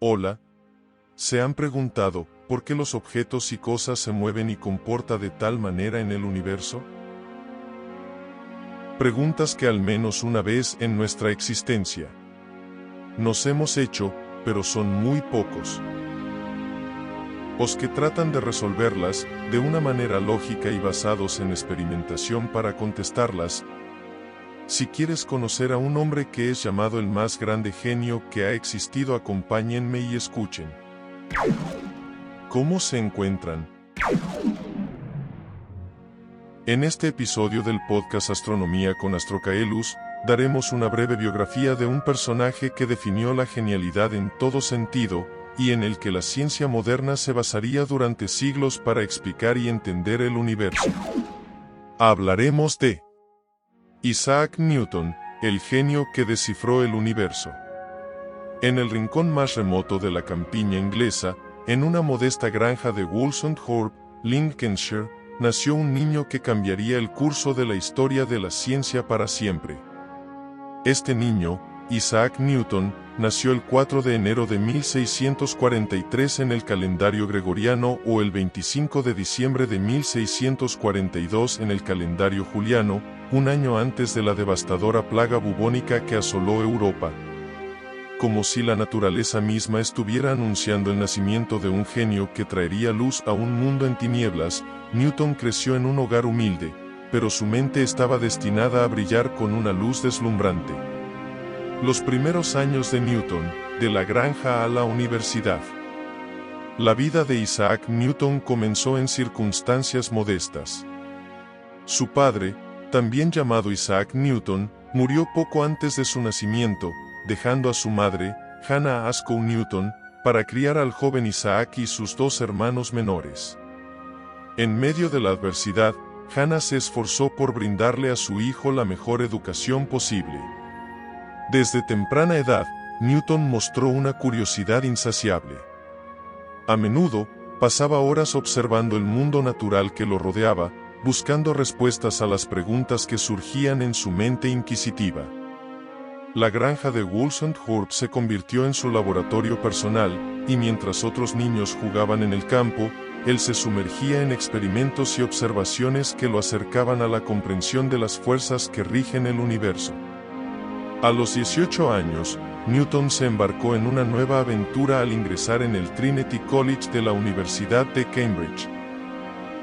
Hola. ¿Se han preguntado por qué los objetos y cosas se mueven y comportan de tal manera en el universo? Preguntas que al menos una vez en nuestra existencia nos hemos hecho, pero son muy pocos los que tratan de resolverlas de una manera lógica y basados en experimentación para contestarlas. Si quieres conocer a un hombre que es llamado el más grande genio que ha existido, acompáñenme y escuchen. ¿Cómo se encuentran? En este episodio del podcast Astronomía con Astrocaelus, daremos una breve biografía de un personaje que definió la genialidad en todo sentido, y en el que la ciencia moderna se basaría durante siglos para explicar y entender el universo. Hablaremos de Isaac Newton, el genio que descifró el universo. En el rincón más remoto de la campiña inglesa, en una modesta granja de Woolsthorpe, Lincolnshire, nació un niño que cambiaría el curso de la historia de la ciencia para siempre. Este niño, Isaac Newton, nació el 4 de enero de 1643 en el calendario gregoriano o el 25 de diciembre de 1642 en el calendario juliano, un año antes de la devastadora plaga bubónica que asoló Europa. Como si la naturaleza misma estuviera anunciando el nacimiento de un genio que traería luz a un mundo en tinieblas, Newton creció en un hogar humilde, pero su mente estaba destinada a brillar con una luz deslumbrante. Los primeros años de Newton, de la granja a la universidad. La vida de Isaac Newton comenzó en circunstancias modestas. Su padre, también llamado Isaac Newton, murió poco antes de su nacimiento, dejando a su madre, Hannah Ascough Newton, para criar al joven Isaac y sus dos hermanos menores. En medio de la adversidad, Hannah se esforzó por brindarle a su hijo la mejor educación posible. Desde temprana edad, Newton mostró una curiosidad insaciable. A menudo, pasaba horas observando el mundo natural que lo rodeaba, buscando respuestas a las preguntas que surgían en su mente inquisitiva. La granja de Woolsthorpe se convirtió en su laboratorio personal, y mientras otros niños jugaban en el campo, él se sumergía en experimentos y observaciones que lo acercaban a la comprensión de las fuerzas que rigen el universo. A los 18 años, Newton se embarcó en una nueva aventura al ingresar en el Trinity College de la Universidad de Cambridge.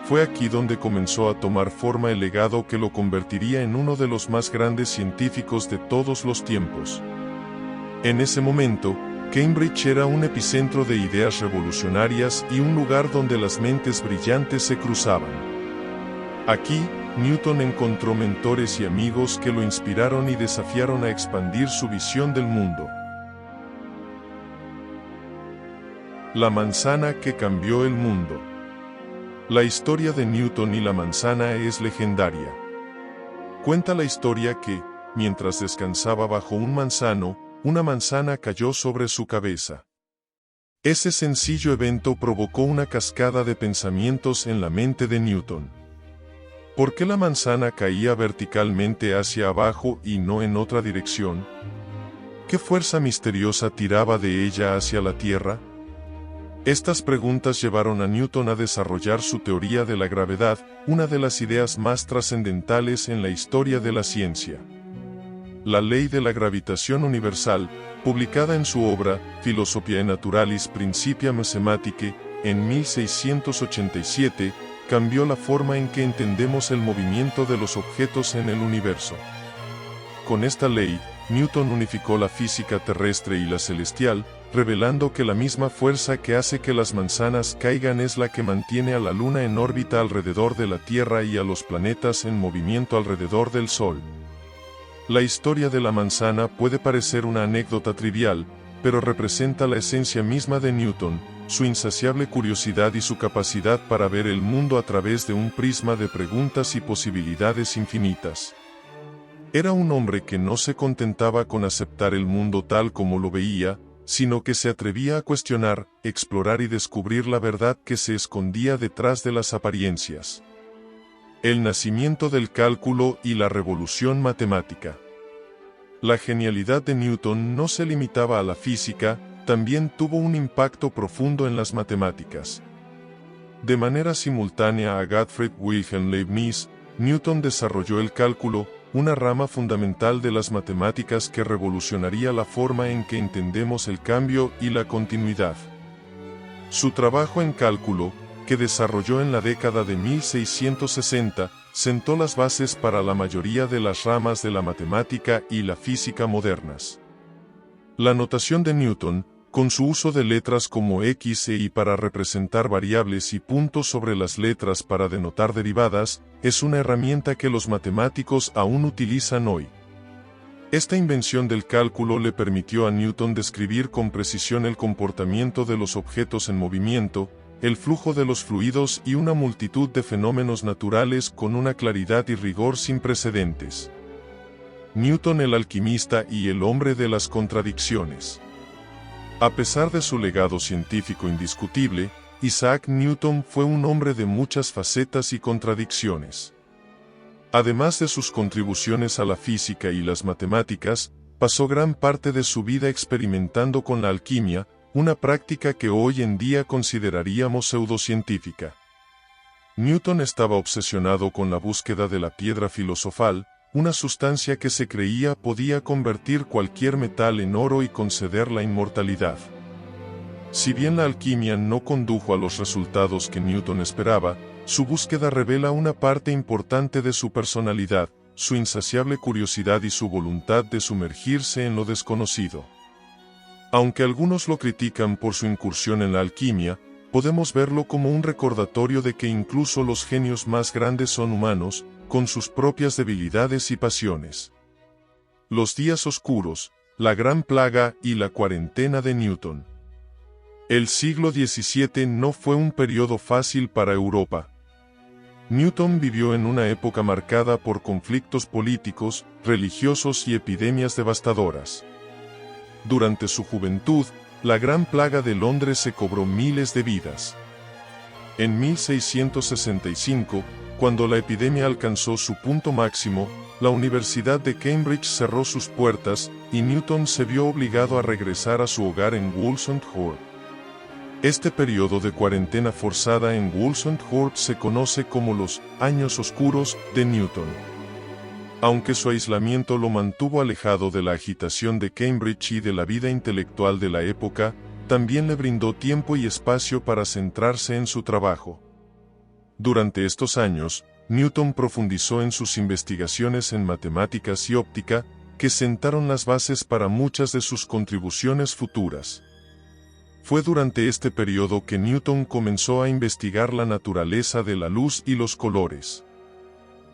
Fue aquí donde comenzó a tomar forma el legado que lo convertiría en uno de los más grandes científicos de todos los tiempos. En ese momento, Cambridge era un epicentro de ideas revolucionarias y un lugar donde las mentes brillantes se cruzaban. Aquí, Newton encontró mentores y amigos que lo inspiraron y desafiaron a expandir su visión del mundo. La manzana que cambió el mundo. La historia de Newton y la manzana es legendaria. Cuenta la historia que, mientras descansaba bajo un manzano, una manzana cayó sobre su cabeza. Ese sencillo evento provocó una cascada de pensamientos en la mente de Newton. ¿Por qué la manzana caía verticalmente hacia abajo y no en otra dirección? ¿Qué fuerza misteriosa tiraba de ella hacia la Tierra? Estas preguntas llevaron a Newton a desarrollar su teoría de la gravedad, una de las ideas más trascendentales en la historia de la ciencia. La ley de la gravitación universal, publicada en su obra Philosophiae Naturalis Principia Mathematicae, en 1687, cambió la forma en que entendemos el movimiento de los objetos en el universo. Con esta ley, Newton unificó la física terrestre y la celestial, revelando que la misma fuerza que hace que las manzanas caigan es la que mantiene a la Luna en órbita alrededor de la Tierra y a los planetas en movimiento alrededor del Sol. La historia de la manzana puede parecer una anécdota trivial, pero representa la esencia misma de Newton, su insaciable curiosidad y su capacidad para ver el mundo a través de un prisma de preguntas y posibilidades infinitas. Era un hombre que no se contentaba con aceptar el mundo tal como lo veía, sino que se atrevía a cuestionar, explorar y descubrir la verdad que se escondía detrás de las apariencias. El nacimiento del cálculo y la revolución matemática. La genialidad de Newton no se limitaba a la física, también tuvo un impacto profundo en las matemáticas. De manera simultánea a Gottfried Wilhelm Leibniz, Newton desarrolló el cálculo, una rama fundamental de las matemáticas que revolucionaría la forma en que entendemos el cambio y la continuidad. Su trabajo en cálculo, que desarrolló en la década de 1660, sentó las bases para la mayoría de las ramas de la matemática y la física modernas. La notación de Newton, con su uso de letras como X e Y para representar variables y puntos sobre las letras para denotar derivadas, es una herramienta que los matemáticos aún utilizan hoy. Esta invención del cálculo le permitió a Newton describir con precisión el comportamiento de los objetos en movimiento, el flujo de los fluidos y una multitud de fenómenos naturales con una claridad y rigor sin precedentes. Newton, el alquimista y el hombre de las contradicciones. A pesar de su legado científico indiscutible, Isaac Newton fue un hombre de muchas facetas y contradicciones. Además de sus contribuciones a la física y las matemáticas, pasó gran parte de su vida experimentando con la alquimia, una práctica que hoy en día consideraríamos pseudocientífica. Newton estaba obsesionado con la búsqueda de la piedra filosofal, una sustancia que se creía podía convertir cualquier metal en oro y conceder la inmortalidad. Si bien la alquimia no condujo a los resultados que Newton esperaba, su búsqueda revela una parte importante de su personalidad, su insaciable curiosidad y su voluntad de sumergirse en lo desconocido. Aunque algunos lo critican por su incursión en la alquimia, podemos verlo como un recordatorio de que incluso los genios más grandes son humanos, con sus propias debilidades y pasiones. Los días oscuros, la gran plaga y la cuarentena de Newton. El siglo XVII no fue un periodo fácil para Europa. Newton vivió en una época marcada por conflictos políticos, religiosos y epidemias devastadoras. Durante su juventud, la gran plaga de Londres se cobró miles de vidas. En 1665, cuando la epidemia alcanzó su punto máximo, la Universidad de Cambridge cerró sus puertas, y Newton se vio obligado a regresar a su hogar en Woolstonecraft. Este periodo de cuarentena forzada en Woolstonecraft se conoce como los Años Oscuros de Newton. Aunque su aislamiento lo mantuvo alejado de la agitación de Cambridge y de la vida intelectual de la época, también le brindó tiempo y espacio para centrarse en su trabajo. Durante estos años, Newton profundizó en sus investigaciones en matemáticas y óptica, que sentaron las bases para muchas de sus contribuciones futuras. Fue durante este periodo que Newton comenzó a investigar la naturaleza de la luz y los colores.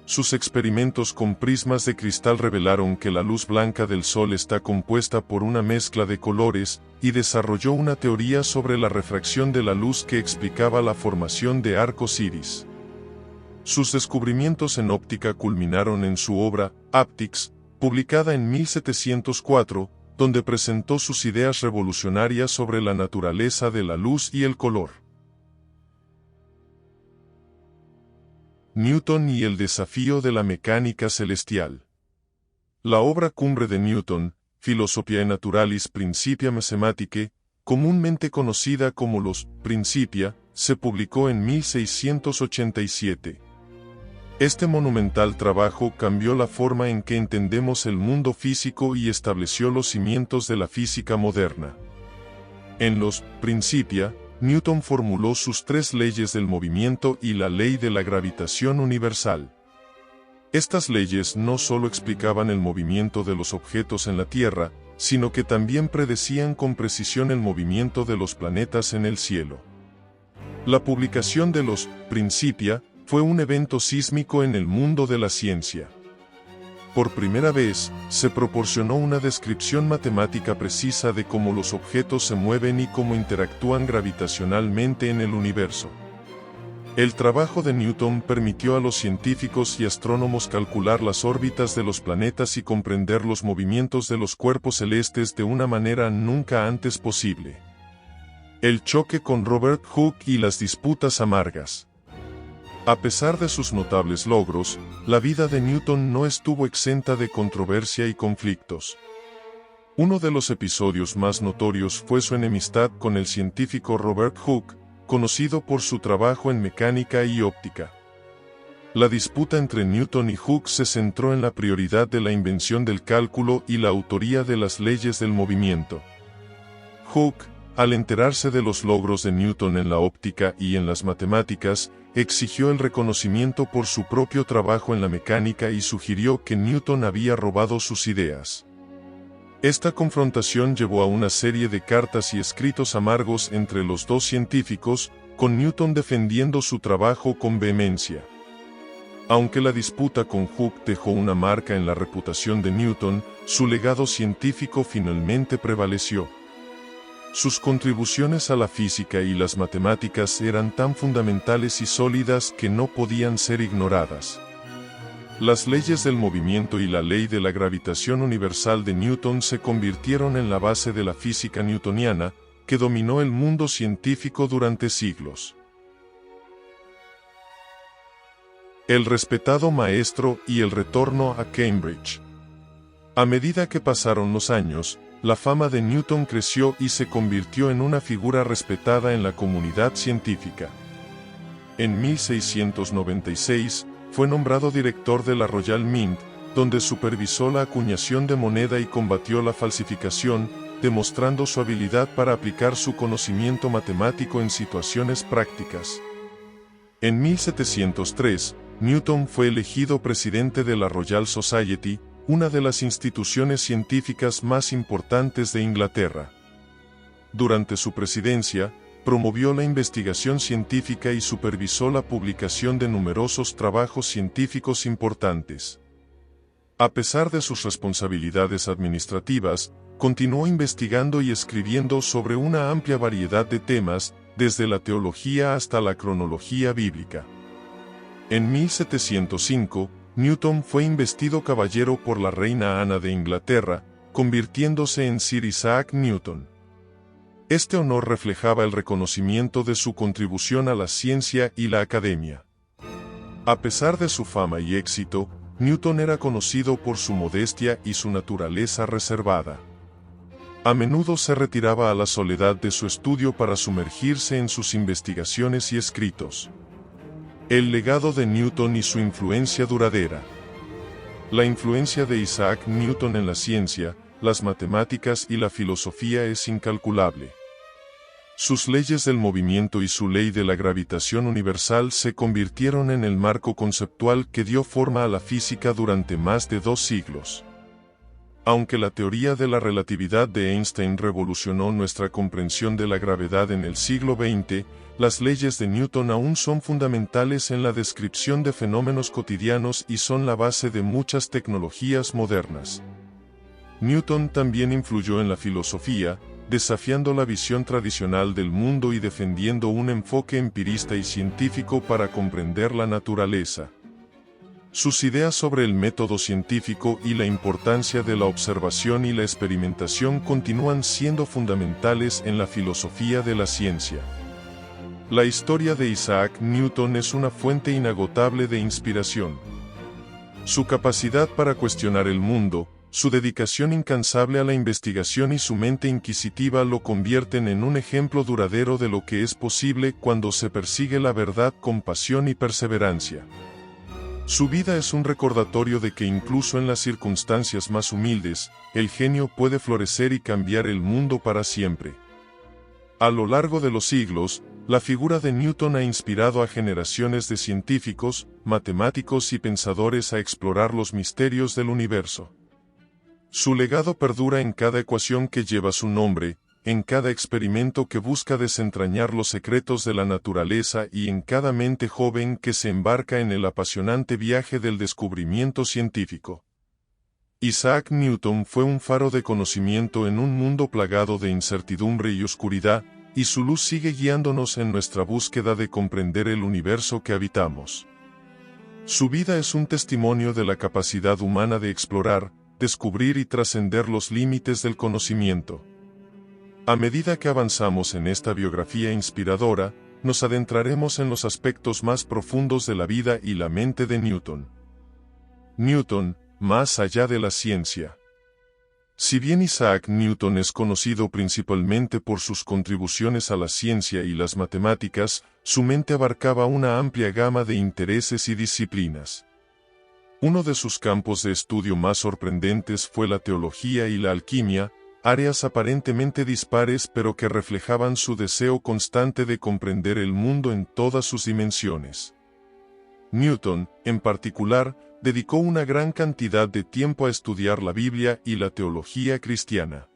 Sus experimentos con prismas de cristal revelaron que la luz blanca del Sol está compuesta por una mezcla de colores, y desarrolló una teoría sobre la refracción de la luz que explicaba la formación de arcos iris. Sus descubrimientos en óptica culminaron en su obra, Optics, publicada en 1704, donde presentó sus ideas revolucionarias sobre la naturaleza de la luz y el color. Newton y el desafío de la mecánica celestial. La obra cumbre de Newton, Philosophiae Naturalis Principia Mathematicae, comúnmente conocida como los Principia, se publicó en 1687. Este monumental trabajo cambió la forma en que entendemos el mundo físico y estableció los cimientos de la física moderna. En los Principia, Newton formuló sus 3 leyes del movimiento y la ley de la gravitación universal. Estas leyes no solo explicaban el movimiento de los objetos en la Tierra, sino que también predecían con precisión el movimiento de los planetas en el cielo. La publicación de los Principia fue un evento sísmico en el mundo de la ciencia. Por primera vez, se proporcionó una descripción matemática precisa de cómo los objetos se mueven y cómo interactúan gravitacionalmente en el universo. El trabajo de Newton permitió a los científicos y astrónomos calcular las órbitas de los planetas y comprender los movimientos de los cuerpos celestes de una manera nunca antes posible. El choque con Robert Hooke y las disputas amargas. A pesar de sus notables logros, la vida de Newton no estuvo exenta de controversia y conflictos. Uno de los episodios más notorios fue su enemistad con el científico Robert Hooke, conocido por su trabajo en mecánica y óptica. La disputa entre Newton y Hooke se centró en la prioridad de la invención del cálculo y la autoría de las leyes del movimiento. Hooke, al enterarse de los logros de Newton en la óptica y en las matemáticas, exigió el reconocimiento por su propio trabajo en la mecánica y sugirió que Newton había robado sus ideas. Esta confrontación llevó a una serie de cartas y escritos amargos entre los dos científicos, con Newton defendiendo su trabajo con vehemencia. Aunque la disputa con Hooke dejó una marca en la reputación de Newton, su legado científico finalmente prevaleció. Sus contribuciones a la física y las matemáticas eran tan fundamentales y sólidas que no podían ser ignoradas. Las leyes del movimiento y la ley de la gravitación universal de Newton se convirtieron en la base de la física newtoniana, que dominó el mundo científico durante siglos. El respetado maestro y el retorno a Cambridge. A medida que pasaron los años, la fama de Newton creció y se convirtió en una figura respetada en la comunidad científica. En 1696, fue nombrado director de la Royal Mint, donde supervisó la acuñación de moneda y combatió la falsificación, demostrando su habilidad para aplicar su conocimiento matemático en situaciones prácticas. En 1703, Newton fue elegido presidente de la Royal Society, una de las instituciones científicas más importantes de Inglaterra. Durante su presidencia, promovió la investigación científica y supervisó la publicación de numerosos trabajos científicos importantes. A pesar de sus responsabilidades administrativas, continuó investigando y escribiendo sobre una amplia variedad de temas, desde la teología hasta la cronología bíblica. En 1705, Newton fue investido caballero por la reina Ana de Inglaterra, convirtiéndose en Sir Isaac Newton. Este honor reflejaba el reconocimiento de su contribución a la ciencia y la academia. A pesar de su fama y éxito, Newton era conocido por su modestia y su naturaleza reservada. A menudo se retiraba a la soledad de su estudio para sumergirse en sus investigaciones y escritos. El legado de Newton y su influencia duradera. La influencia de Isaac Newton en la ciencia, las matemáticas y la filosofía es incalculable. Sus leyes del movimiento y su ley de la gravitación universal se convirtieron en el marco conceptual que dio forma a la física durante más de 2 siglos. Aunque la teoría de la relatividad de Einstein revolucionó nuestra comprensión de la gravedad en el siglo XX, las leyes de Newton aún son fundamentales en la descripción de fenómenos cotidianos y son la base de muchas tecnologías modernas. Newton también influyó en la filosofía, desafiando la visión tradicional del mundo y defendiendo un enfoque empirista y científico para comprender la naturaleza. Sus ideas sobre el método científico y la importancia de la observación y la experimentación continúan siendo fundamentales en la filosofía de la ciencia. La historia de Isaac Newton es una fuente inagotable de inspiración. Su capacidad para cuestionar el mundo, su dedicación incansable a la investigación y su mente inquisitiva lo convierten en un ejemplo duradero de lo que es posible cuando se persigue la verdad con pasión y perseverancia. Su vida es un recordatorio de que incluso en las circunstancias más humildes, el genio puede florecer y cambiar el mundo para siempre. A lo largo de los siglos, la figura de Newton ha inspirado a generaciones de científicos, matemáticos y pensadores a explorar los misterios del universo. Su legado perdura en cada ecuación que lleva su nombre, en cada experimento que busca desentrañar los secretos de la naturaleza y en cada mente joven que se embarca en el apasionante viaje del descubrimiento científico. Isaac Newton fue un faro de conocimiento en un mundo plagado de incertidumbre y oscuridad, y su luz sigue guiándonos en nuestra búsqueda de comprender el universo que habitamos. Su vida es un testimonio de la capacidad humana de explorar, descubrir y trascender los límites del conocimiento. A medida que avanzamos en esta biografía inspiradora, nos adentraremos en los aspectos más profundos de la vida y la mente de Newton. Newton, más allá de la ciencia. Si bien Isaac Newton es conocido principalmente por sus contribuciones a la ciencia y las matemáticas, su mente abarcaba una amplia gama de intereses y disciplinas. Uno de sus campos de estudio más sorprendentes fue la teología y la alquimia, áreas aparentemente dispares pero que reflejaban su deseo constante de comprender el mundo en todas sus dimensiones. Newton, en particular, dedicó una gran cantidad de tiempo a estudiar la Biblia y la teología cristiana.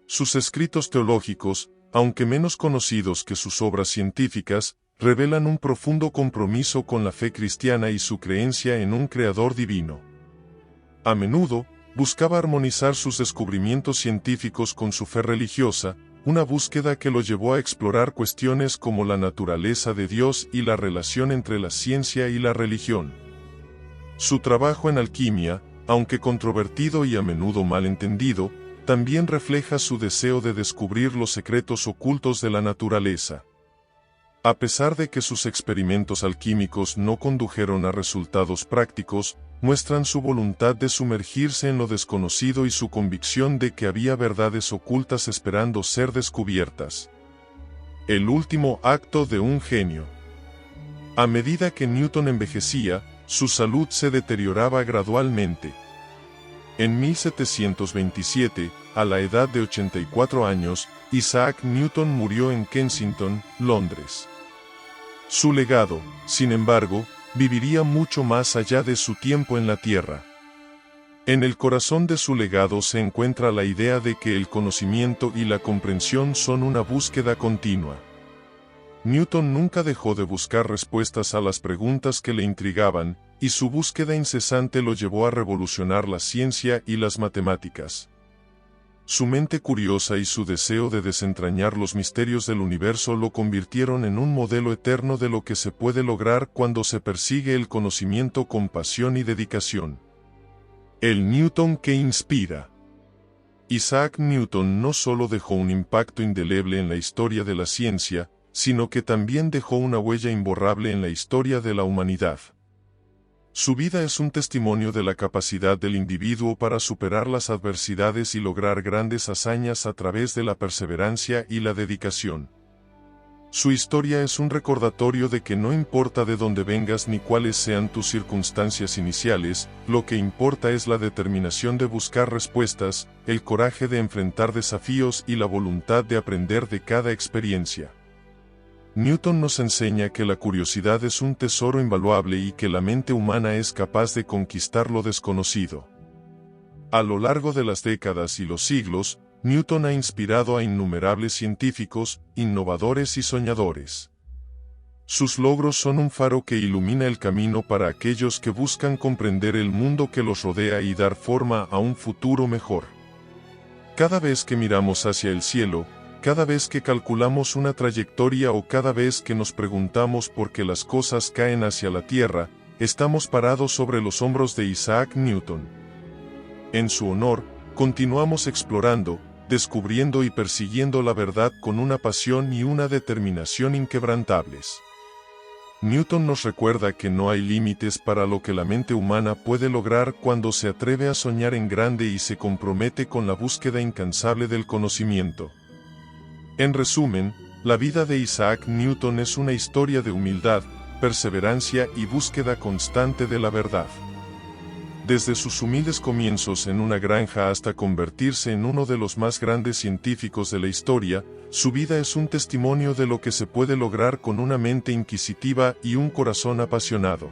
Sus escritos teológicos, aunque menos conocidos que sus obras científicas, revelan un profundo compromiso con la fe cristiana y su creencia en un creador divino. A menudo, buscaba armonizar sus descubrimientos científicos con su fe religiosa, una búsqueda que lo llevó a explorar cuestiones como la naturaleza de Dios y la relación entre la ciencia y la religión. Su trabajo en alquimia, aunque controvertido y a menudo malentendido, también refleja su deseo de descubrir los secretos ocultos de la naturaleza. A pesar de que sus experimentos alquímicos no condujeron a resultados prácticos, muestran su voluntad de sumergirse en lo desconocido y su convicción de que había verdades ocultas esperando ser descubiertas. El último acto de un genio. A medida que Newton envejecía, su salud se deterioraba gradualmente. En 1727, a la edad de 84 años, Isaac Newton murió en Kensington, Londres. Su legado, sin embargo, viviría mucho más allá de su tiempo en la Tierra. En el corazón de su legado se encuentra la idea de que el conocimiento y la comprensión son una búsqueda continua. Newton nunca dejó de buscar respuestas a las preguntas que le intrigaban, y su búsqueda incesante lo llevó a revolucionar la ciencia y las matemáticas. Su mente curiosa y su deseo de desentrañar los misterios del universo lo convirtieron en un modelo eterno de lo que se puede lograr cuando se persigue el conocimiento con pasión y dedicación. El Newton que inspira. Isaac Newton no solo dejó un impacto indeleble en la historia de la ciencia, sino que también dejó una huella imborrable en la historia de la humanidad. Su vida es un testimonio de la capacidad del individuo para superar las adversidades y lograr grandes hazañas a través de la perseverancia y la dedicación. Su historia es un recordatorio de que no importa de dónde vengas ni cuáles sean tus circunstancias iniciales, lo que importa es la determinación de buscar respuestas, el coraje de enfrentar desafíos y la voluntad de aprender de cada experiencia. Newton nos enseña que la curiosidad es un tesoro invaluable y que la mente humana es capaz de conquistar lo desconocido. A lo largo de las décadas y los siglos, Newton ha inspirado a innumerables científicos, innovadores y soñadores. Sus logros son un faro que ilumina el camino para aquellos que buscan comprender el mundo que los rodea y dar forma a un futuro mejor. Cada vez que miramos hacia el cielo, cada vez que calculamos una trayectoria o cada vez que nos preguntamos por qué las cosas caen hacia la Tierra, estamos parados sobre los hombros de Isaac Newton. En su honor, continuamos explorando, descubriendo y persiguiendo la verdad con una pasión y una determinación inquebrantables. Newton nos recuerda que no hay límites para lo que la mente humana puede lograr cuando se atreve a soñar en grande y se compromete con la búsqueda incansable del conocimiento. En resumen, la vida de Isaac Newton es una historia de humildad, perseverancia y búsqueda constante de la verdad. Desde sus humildes comienzos en una granja hasta convertirse en uno de los más grandes científicos de la historia, su vida es un testimonio de lo que se puede lograr con una mente inquisitiva y un corazón apasionado.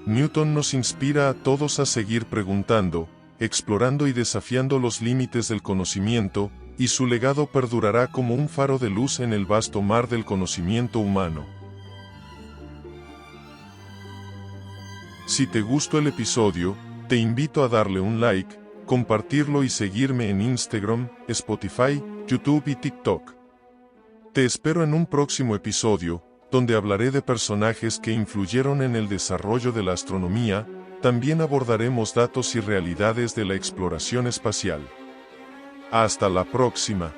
Newton nos inspira a todos a seguir preguntando, explorando y desafiando los límites del conocimiento, y su legado perdurará como un faro de luz en el vasto mar del conocimiento humano. Si te gustó el episodio, te invito a darle un like, compartirlo y seguirme en Instagram, Spotify, YouTube y TikTok. Te espero en un próximo episodio, donde hablaré de personajes que influyeron en el desarrollo de la astronomía. También abordaremos datos y realidades de la exploración espacial. Hasta la próxima.